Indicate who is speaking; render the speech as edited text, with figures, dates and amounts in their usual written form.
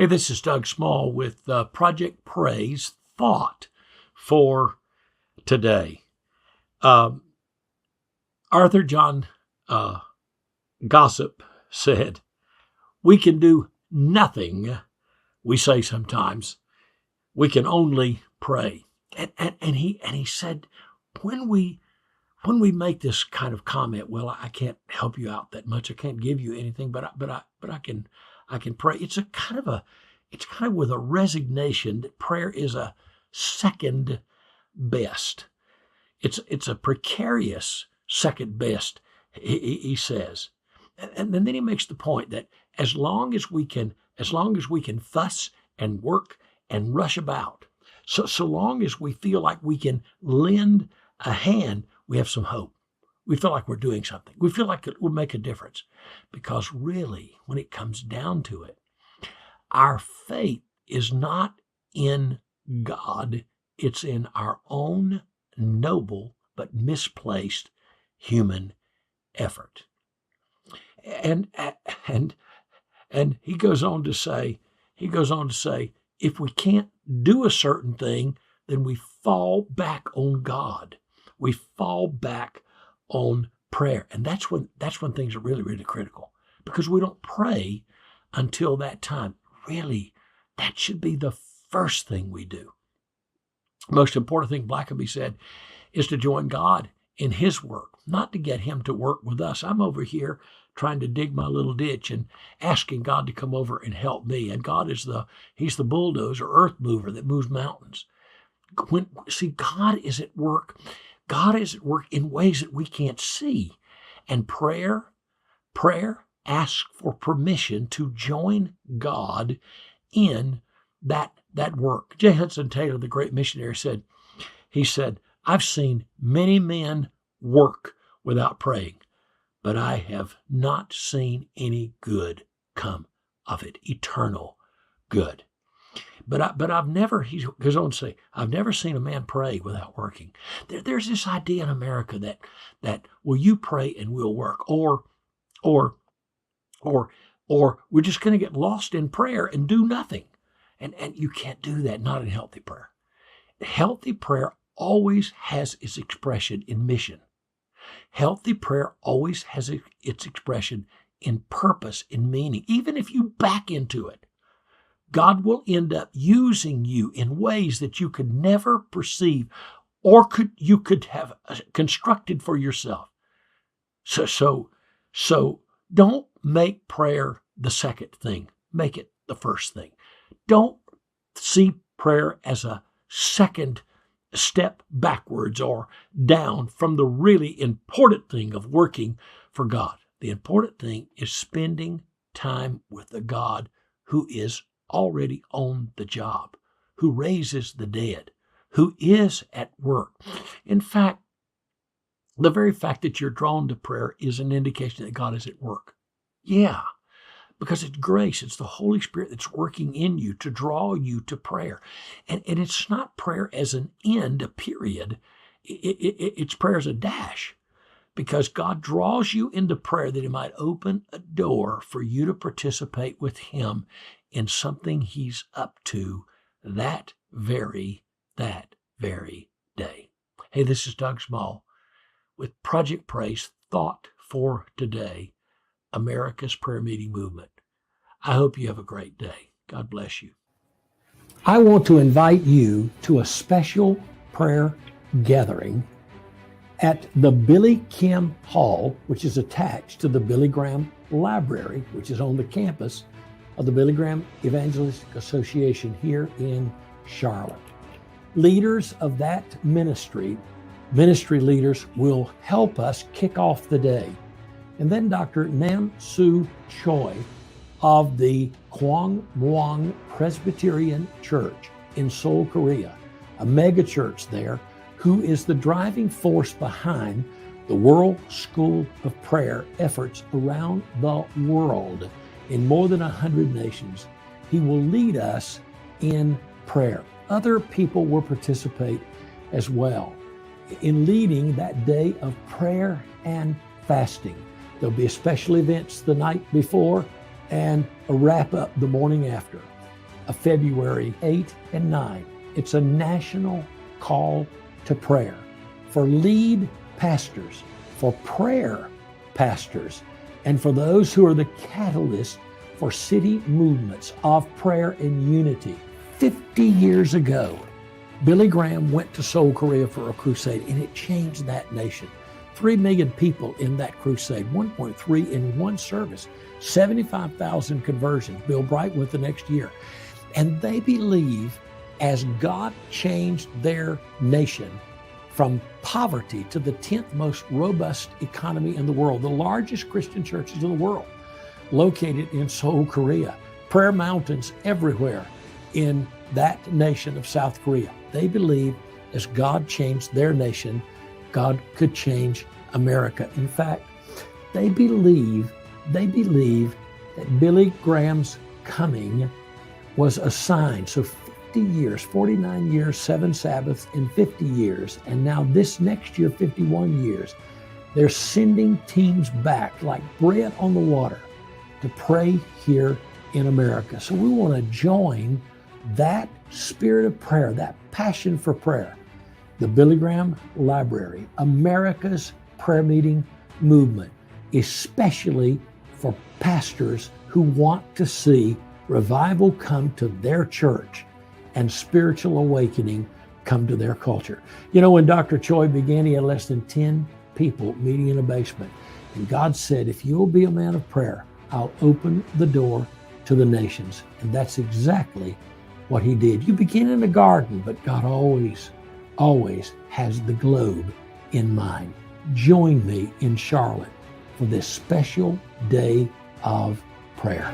Speaker 1: Hey, this is Doug Small with Project Praise Thought for today. Arthur John Gossip said, "We can do nothing," we say sometimes. "We can only pray." And he said, when we make this kind of comment, well, I can't help you out that much. I can't give you anything, but I can pray. It's kind of with a resignation that prayer is a second best. It's a precarious second best, he says. And then he makes the point that as long as we can fuss and work and rush about, so long as we feel like we can lend a hand, we have some hope. We feel like we're doing something. We feel like it will make a difference. Because really, when it comes down to it, our faith is not in God. It's in our own noble but misplaced human effort. And he goes on to say, if we can't do a certain thing, then we fall back on God. We fall back on prayer. And that's when things are really, really critical, because we don't pray until that time. Really, that should be the first thing we do. The most important thing, Blackaby said, is to join God in his work, not to get him to work with us. I'm over here trying to dig my little ditch and asking God to come over and help me. And God he's the bulldozer, earth mover that moves mountains. God is at work. God is at work in ways that we can't see. And prayer asks for permission to join God in that work. J. Hudson Taylor, the great missionary, said, "I've seen many men work without praying, but I have not seen any good come of it, eternal good." But I've never, he goes on to say, I've never seen a man pray without working. There's this idea in America that well, you pray and we'll work, or we're just going to get lost in prayer and do nothing. And you can't do that, not in healthy prayer. Healthy prayer always has its expression in mission. Healthy prayer always has its expression in purpose, in meaning. Even if you back into it, God will end up using you in ways that you could never perceive or you could have constructed for yourself. So don't make prayer the second thing. Make it the first thing. Don't see prayer as a second step backwards or down from the really important thing of working for God. The important thing is spending time with the God who is already on the job, who raises the dead, who is at work. In fact, the very fact that you're drawn to prayer is an indication that God is at work. Yeah, because it's grace. It's the Holy Spirit that's working in you to draw you to prayer. And it's not prayer as an end, a period. It's prayer as a dash. Because God draws you into prayer that he might open a door for you to participate with him in something he's up to that very day. Hey, this is Doug Small with Project Praise Thought for Today, America's Prayer Meeting Movement. I hope you have a great day. God bless you. I want to invite you to a special prayer gathering at the Billy Kim Hall, which is attached to the Billy Graham Library, which is on the campus of the Billy Graham Evangelistic Association here in Charlotte. Leaders of that ministry leaders, will help us kick off the day. And then Dr. Nam Soo Choi of the Kwang Muang Presbyterian Church in Seoul, Korea, a mega church there, who is the driving force behind the World School of Prayer efforts around the world in more than 100 nations. He will lead us in prayer. Other people will participate as well in leading that day of prayer and fasting. There'll be special events the night before and a wrap up the morning after. of February 8 and 9. It's a national call to prayer for lead pastors, for prayer pastors, and for those who are the catalysts for city movements of prayer and unity. 50 years ago, Billy Graham went to Seoul, Korea for a crusade, and it changed that nation. 3 million people in that crusade, 1.3 in one service, 75,000 conversions. Bill Bright went the next year. And they believe as God changed their nation from poverty to the 10th most robust economy in the world, the largest Christian churches in the world, located in Seoul, Korea, prayer mountains everywhere in that nation of South Korea. They believe as God changed their nation, God could change America. In fact, they believe that Billy Graham's coming was a sign. So 50 years, 49 years, 7 Sabbaths in 50 years, and now this next year, 51 years, they're sending teams back like bread on the water to pray here in America. So we want to join that spirit of prayer, that passion for prayer. The Billy Graham Library, America's prayer meeting movement, especially for pastors who want to see revival come to their church and spiritual awakening come to their culture. You know, when Dr. Choi began, he had less than 10 people meeting in a basement. And God said, if you'll be a man of prayer, I'll open the door to the nations. And that's exactly what he did. You begin in a garden, but God always has the globe in mind. Join me in Charlotte for this special day of prayer.